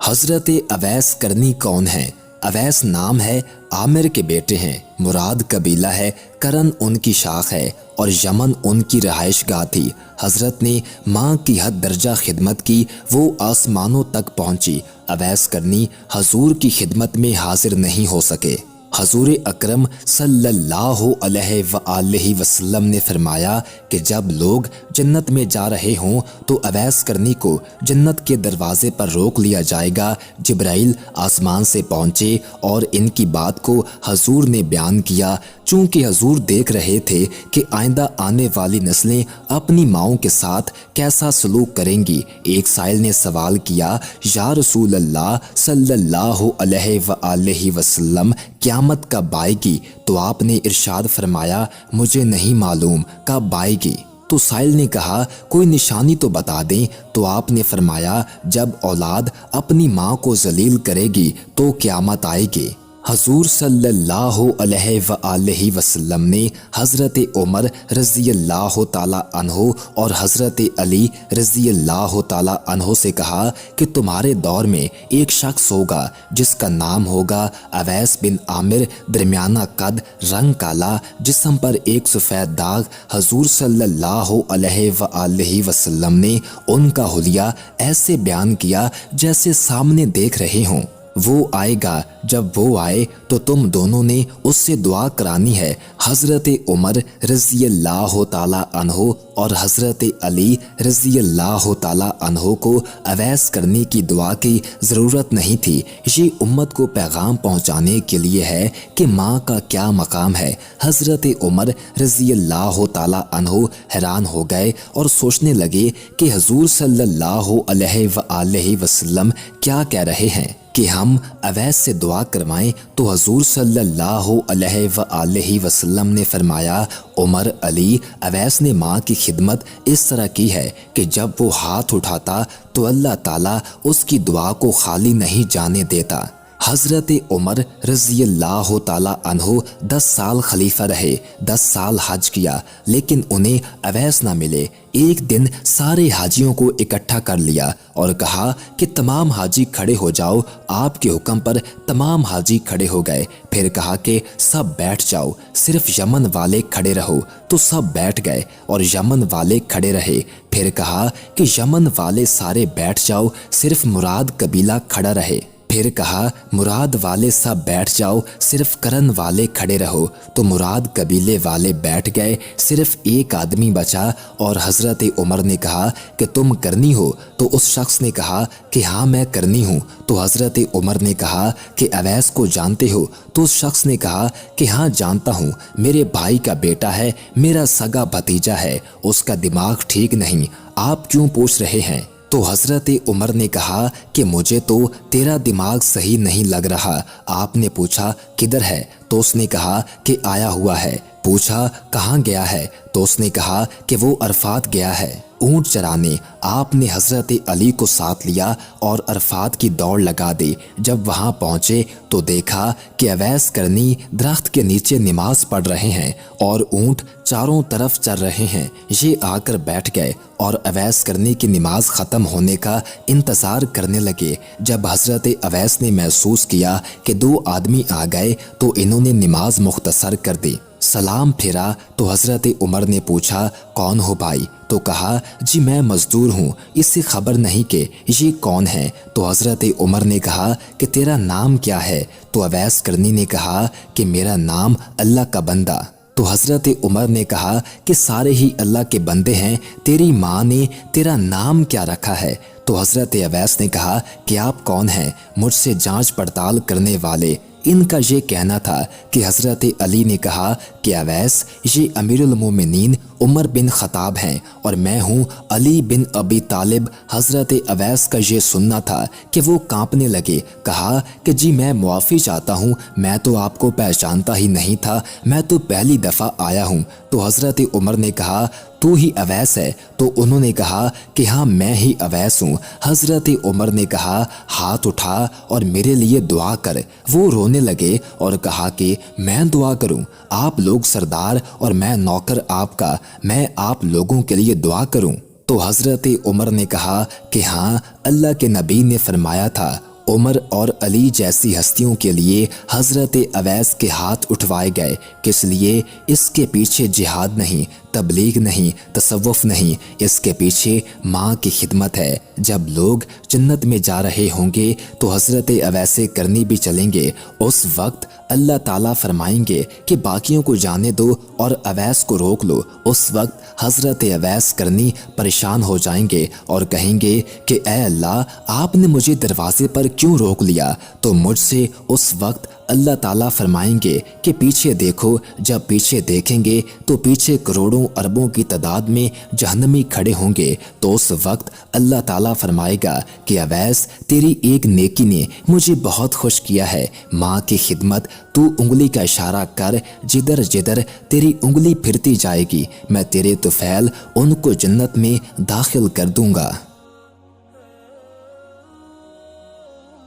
حضرت اویس کرنی کون ہیں؟ اویس نام ہے، عامر کے بیٹے ہیں، مراد قبیلہ ہے، کرن ان کی شاخ ہے اور یمن ان کی رہائش گاہ تھی۔ حضرت نے ماں کی حد درجہ خدمت کی، وہ آسمانوں تک پہنچی۔ اویس کرنی حضور کی خدمت میں حاضر نہیں ہو سکے۔ حضور اکرم صلی اللہ علیہ وآلہ وسلم نے فرمایا کہ جب لوگ جنت میں جا رہے ہوں تو اویس کرنی کو جنت کے دروازے پر روک لیا جائے گا۔ جبرائیل آسمان سے پہنچے اور ان کی بات کو حضور نے بیان کیا۔ چونکہ حضور دیکھ رہے تھے کہ آئندہ آنے والی نسلیں اپنی ماؤں کے ساتھ کیسا سلوک کریں گی، ایک سائل نے سوال کیا، یا رسول اللہ صلی اللہ علیہ وآلہ وسلم قیامت کب آئے گی؟ تو آپ نے ارشاد فرمایا، مجھے نہیں معلوم کب آئے گی۔ تو سائل نے کہا، کوئی نشانی تو بتا دیں۔ تو آپ نے فرمایا، جب اولاد اپنی ماں کو ذلیل کرے گی تو قیامت آئے گی۔ حضور صلی اللہ علیہ وآلہ وسلم نے حضرت عمر رضی اللہ تعالی عنہ اور حضرت علی رضی اللہ تعالی عنہ سے کہا کہ تمہارے دور میں ایک شخص ہوگا جس کا نام ہوگا اویس بن عامر، درمیانہ قد، رنگ کالا، جسم پر ایک سفید داغ۔ حضور صلی اللہ علیہ وآلہ وسلم نے ان کا حلیہ ایسے بیان کیا جیسے سامنے دیکھ رہے ہوں۔ وہ آئے گا، جب وہ آئے تو تم دونوں نے اس سے دعا کرانی ہے۔ حضرت عمر رضی اللہ تعالی عنہ اور حضرت علی رضی اللہ تعالی عنہ کو اویس کرنی کی دعا کی ضرورت نہیں تھی۔ یہ امت کو پیغام پہنچانے کے لیے ہے کہ ماں کا کیا مقام ہے۔ حضرت عمر رضی اللہ تعالی عنہ حیران ہو گئے اور سوچنے لگے کہ حضور صلی اللہ علیہ وآلہ وسلم کیا کہہ رہے ہیں کہ ہم اویس سے دعا کروائیں۔ تو حضور صلی اللہ علیہ وآلہ وسلم نے فرمایا، عمر، علی، اویس نے ماں کی خدمت اس طرح کی ہے کہ جب وہ ہاتھ اٹھاتا تو اللہ تعالیٰ اس کی دعا کو خالی نہیں جانے دیتا۔ حضرت عمر رضی اللہ تعالی عنہ 10 سال خلیفہ رہے، 10 سال حج کیا، لیکن انہیں اویس نہ ملے۔ ایک دن سارے حاجیوں کو اکٹھا کر لیا اور کہا کہ تمام حاجی کھڑے ہو جاؤ۔ آپ کے حکم پر تمام حاجی کھڑے ہو گئے۔ پھر کہا کہ سب بیٹھ جاؤ، صرف یمن والے کھڑے رہو۔ تو سب بیٹھ گئے اور یمن والے کھڑے رہے۔ پھر کہا کہ یمن والے سارے بیٹھ جاؤ، صرف مراد قبیلہ کھڑا رہے۔ پھر کہا مراد والے سب بیٹھ جاؤ، صرف کرن والے کھڑے رہو۔ تو مراد قبیلے والے بیٹھ گئے، صرف ایک آدمی بچا اور حضرت عمر نے کہا کہ تم کرنی ہو؟ تو اس شخص نے کہا کہ ہاں میں کرنی ہوں۔ تو حضرت عمر نے کہا کہ اویس کو جانتے ہو؟ تو اس شخص نے کہا کہ ہاں جانتا ہوں، میرے بھائی کا بیٹا ہے، میرا سگا بھتیجا ہے، اس کا دماغ ٹھیک نہیں، آپ کیوں پوچھ رہے ہیں؟ تو حضرت عمر نے کہا کہ مجھے تو تیرا دماغ صحیح نہیں لگ رہا۔ آپ نے پوچھا کدھر ہے؟ تو اس نے کہا کہ آیا ہوا ہے۔ پوچھا کہاں گیا ہے؟ تو اس نے کہا کہ وہ عرفات گیا ہے اونٹ چرانے۔ آپ نے حضرت علی کو ساتھ لیا اور عرفات کی دوڑ لگا دی۔ جب وہاں پہنچے تو دیکھا کہ اویس کرنی درخت کے نیچے نماز پڑھ رہے ہیں اور اونٹ چاروں طرف چر رہے ہیں۔ یہ آ کر بیٹھ گئے اور اویس کرنی کی نماز ختم ہونے کا انتظار کرنے لگے۔ جب حضرت اویس نے محسوس کیا کہ 2 آدمی آ گئے تو انہوں نے نماز مختصر کر دی۔ سلام پھیرا تو حضرت عمر نے پوچھا کون ہو بھائی؟ تو کہا جی میں مزدور ہوں، اس سے خبر نہیں کہ یہ کون ہے۔ تو حضرت عمر نے کہا کہ تیرا نام کیا ہے؟ تو اویس کرنی نے کہا کہ میرا نام اللہ کا بندہ۔ تو حضرت عمر نے کہا کہ سارے ہی اللہ کے بندے ہیں، تیری ماں نے تیرا نام کیا رکھا ہے؟ تو حضرت اویس نے کہا کہ آپ کون ہیں؟ مجھ سے جانچ پڑتال کرنے والے۔ ان کا یہ کہنا تھا کہ حضرت علی نے کہا کہ اویس یہ امیر المومنین عمر بن خطاب ہیں اور میں ہوں علی بن ابی طالب۔ حضرت اویس کا یہ سننا تھا کہ وہ کانپنے لگے۔ کہا کہ جی میں معافی چاہتا ہوں، میں تو آپ کو پہچانتا ہی نہیں تھا، میں تو پہلی دفعہ آیا ہوں۔ تو حضرت عمر نے کہا تو ہی اویس ہے؟ تو انہوں نے کہا کہ ہاں میں ہی اویس ہوں۔ حضرت عمر نے کہا ہاتھ اٹھا اور میرے لیے دعا کر۔ وہ رونے لگے اور کہا کہ میں دعا کروں؟ آپ لوگ سردار اور میں نوکر آپ کا، میں آپ لوگوں کے لیے دعا کروں؟ تو حضرت عمر نے کہا کہ ہاں اللہ کے نبی نے فرمایا تھا عمر اور علی جیسی ہستیوں کے لیے حضرت اویس کے ہاتھ اٹھوائے گئے، کس لیے؟ اس کے پیچھے جہاد نہیں، تبلیغ نہیں، تصوف نہیں، اس کے پیچھے ماں کی خدمت ہے۔ جب لوگ جنت میں جا رہے ہوں گے تو حضرت اویس کرنی بھی چلیں گے۔ اس وقت اللہ تعالیٰ فرمائیں گے کہ باقیوں کو جانے دو اور اویس کو روک لو۔ اس وقت حضرت اویس کرنی پریشان ہو جائیں گے اور کہیں گے کہ اے اللہ، آپ نے مجھے دروازے پر کیوں روک لیا؟ تو مجھ سے اس وقت اللہ تعالیٰ فرمائیں گے کہ پیچھے دیکھو۔ جب پیچھے دیکھیں گے تو پیچھے کروڑوں اربوں کی تعداد میں جہنمی کھڑے ہوں گے۔ تو اس وقت اللہ تعالیٰ فرمائے گا کہ اویس، تیری ایک نیکی نے مجھے بہت خوش کیا ہے۔ ماں کی خدمت، تو انگلی کا اشارہ کر، جدھر جدھر تیری انگلی پھرتی جائے گی میں تیرے طفیل ان کو جنت میں داخل کر دوں گا۔